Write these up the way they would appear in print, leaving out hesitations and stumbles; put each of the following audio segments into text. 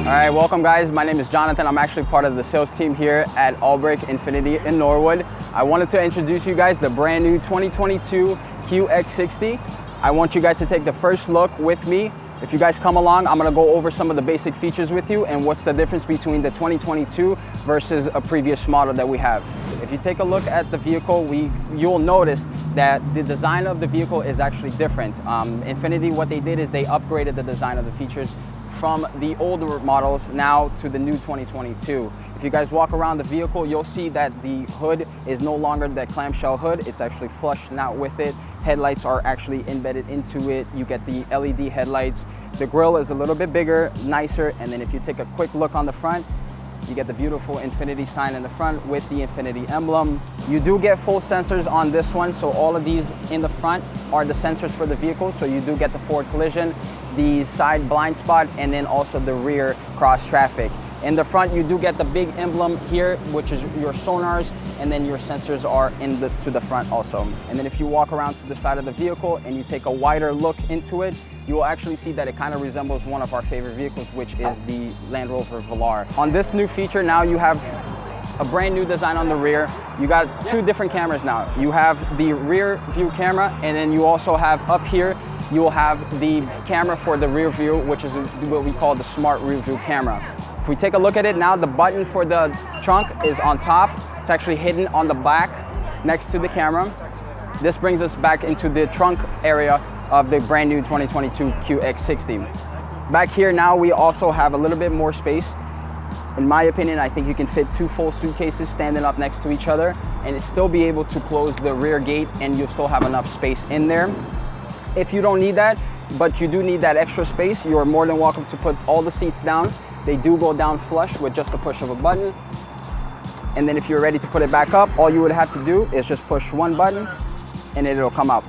All right, welcome guys. My name is Jonathan. I'm actually part of the sales team here at INFINITI in Norwood. I wanted to introduce you guys the brand new 2022 QX60. I want you guys to take the first look with me. If you guys come along, I'm gonna go over some of the basic features with you and what's the difference between the 2022 versus a previous model that we have. If you take a look at the vehicle, you'll notice that the design of the vehicle is actually different. INFINITI, what they did is they upgraded the design of the features from the older models now to the new 2022. If you guys walk around the vehicle, you'll see that the hood is no longer that clamshell hood. It's actually flushed out with it. Headlights are actually embedded into it. You get the LED headlights. The grille is a little bit bigger, nicer, and then if you take a quick look on the front, you get the beautiful INFINITI sign in the front with the INFINITI emblem. You do get full sensors on this one, so all of these in the front are the sensors for the vehicle, so you do get the forward collision, the side blind spot, and then also the rear cross traffic. In the front, you do get the big emblem here, which is your sonars, and then your sensors are to the front also. And then if you walk around to the side of the vehicle and you take a wider look into it, you will actually see that it kind of resembles one of our favorite vehicles, which is the Land Rover Velar. On this new feature now, you have a brand new design on the rear. You got two different cameras now. You have the rear view camera, and then you also have up here, you will have the camera for the rear view, which is what we call the smart rear view camera. If we take a look at it now, the button for the trunk is on top. It's actually hidden on the back next to the camera. This brings us back into the trunk area of the brand new 2022 QX60. Back here now, we also have a little bit more space. In my opinion, I think you can fit two full suitcases standing up next to each other and still be able to close the rear gate, and you'll still have enough space in there. If you don't need that, but you do need that extra space, you are more than welcome to put all the seats down. They do go down flush with just a push of a button. And then if you're ready to put it back up, all you would have to do is just push one button and it'll come out.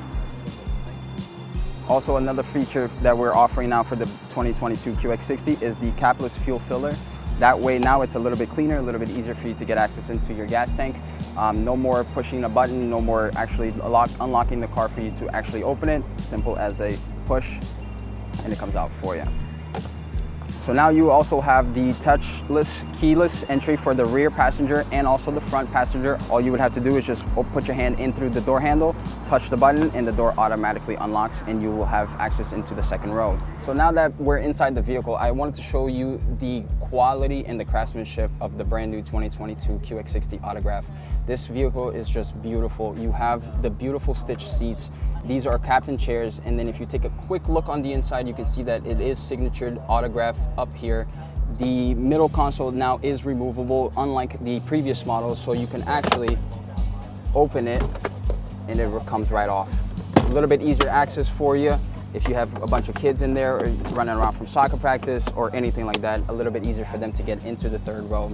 Also, another feature that we're offering now for the 2022 QX60 is the capless fuel filler. That way now it's a little bit cleaner, a little bit easier for you to get access into your gas tank. No more pushing a button, no more actually unlocking the car for you to actually open it. Simple as a push and it comes out for you. So now you also have the touchless, keyless entry for the rear passenger and also the front passenger. All you would have to do is just put your hand in through the door handle, touch the button, and the door automatically unlocks and you will have access into the second row. So now that we're inside the vehicle, I wanted to show you the quality and the craftsmanship of the brand new 2022 QX60 Autograph. This vehicle is just beautiful. You have the beautiful stitched seats. These are captain chairs, and then if you take a quick look on the inside, you can see that it is signatured Autograph up here. The middle console now is removable, unlike the previous models, so you can actually open it and it comes right off. A little bit easier access for you if you have a bunch of kids in there or running around from soccer practice or anything like that. A little bit easier for them to get into the third row.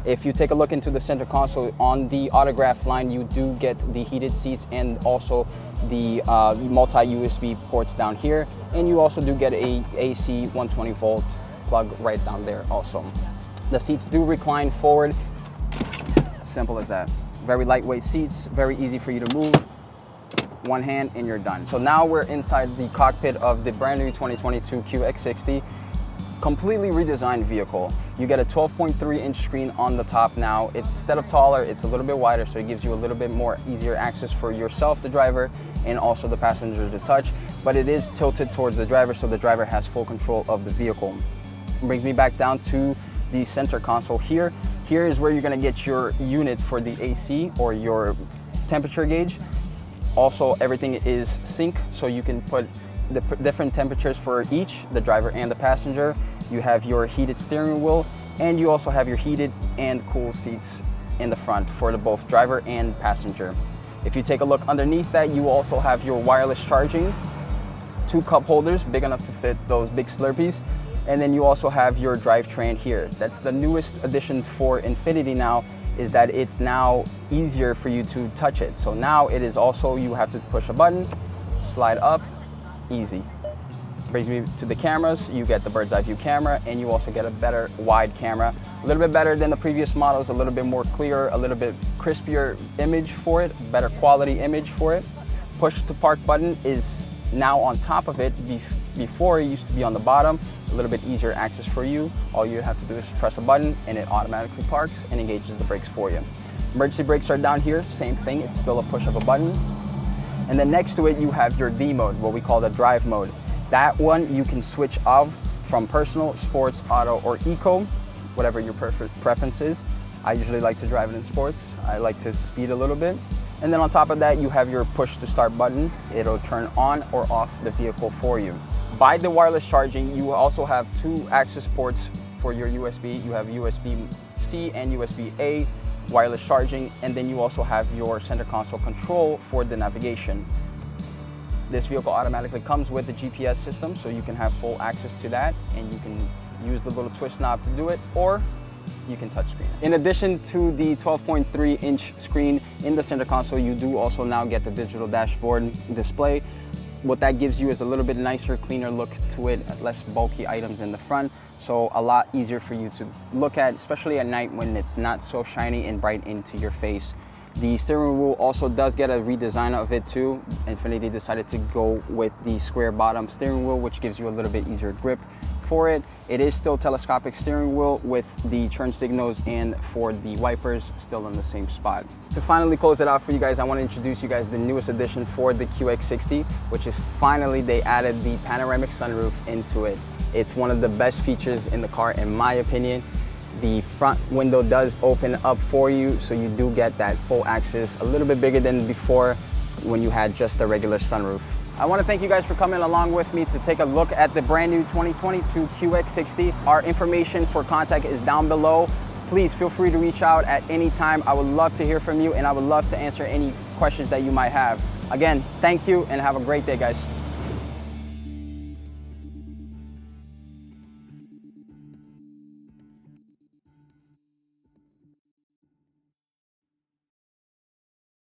If you take a look into the center console on the Autograph line, you do get the heated seats and also the multi-USB ports down here. And you also do get a AC 120 volt plug right down there also. The seats do recline forward. Simple as that. Very lightweight seats, very easy for you to move. One hand and you're done. So now we're inside the cockpit of the brand new 2022 QX60. Completely redesigned vehicle. You get a 12.3-inch screen on the top now. Instead of taller, it's a little bit wider, so it gives you a little bit more easier access for yourself, the driver, and also the passenger to touch. But it is tilted towards the driver, so the driver has full control of the vehicle. Brings me back down to the center console here. Here is where you're gonna get your unit for the AC or your temperature gauge. Also, everything is sync, so you can put the different temperatures for each, the driver and the passenger. You have your heated steering wheel, and you also have your heated and cool seats in the front for the both driver and passenger. If you take a look underneath that, you also have your wireless charging, two cup holders big enough to fit those big Slurpees, and then you also have your drivetrain here. That's the newest addition for INFINITI now, is that it's now easier for you to touch it. So now it is also, you have to push a button, slide up, easy. Brings me to the cameras. You get the bird's eye view camera, and you also get a better wide camera. A little bit better than the previous models, a little bit more clear, a little bit crispier image for it, better quality image for it. Push to park button is now on top of it. Before, it used to be on the bottom, a little bit easier access for you. All you have to do is press a button and it automatically parks and engages the brakes for you. Emergency brakes are down here, same thing, it's still a push of a button. And then next to it, you have your D mode, what we call the drive mode. That one you can switch off from personal, sports, auto, or eco, whatever your preference is. I usually like to drive it in sports. I like to speed a little bit. And then on top of that, you have your push to start button. It'll turn on or off the vehicle for you. By the wireless charging, you also have 2 access ports for your USB. You have USB-C and USB-A wireless charging, and then you also have your center console control for the navigation. This vehicle automatically comes with the GPS system, so you can have full access to that, and you can use the little twist knob to do it, or you can touchscreen it. In addition to the 12.3-inch screen in the center console, you do also now get the digital dashboard display. What that gives you is a little bit nicer, cleaner look to it, less bulky items in the front, so a lot easier for you to look at, especially at night when it's not so shiny and bright into your face. The steering wheel also does get a redesign of it too. INFINITI decided to go with the square bottom steering wheel, which gives you a little bit easier grip for it. It is still telescopic steering wheel with the turn signals and for the wipers still in the same spot. To finally close it out for you guys, I want to introduce you guys the newest addition for the QX60, which is finally they added the panoramic sunroof into it. It's one of the best features in the car in my opinion. The front window does open up for you, so you do get that full access, a little bit bigger than before when you had just a regular sunroof. I want to thank you guys for coming along with me to take a look at the brand new 2022 QX60. Our information for contact is down below. Please feel free to reach out at any time. I would love to hear from you, and I would love to answer any questions that you might have. Again, thank you and have a great day, guys.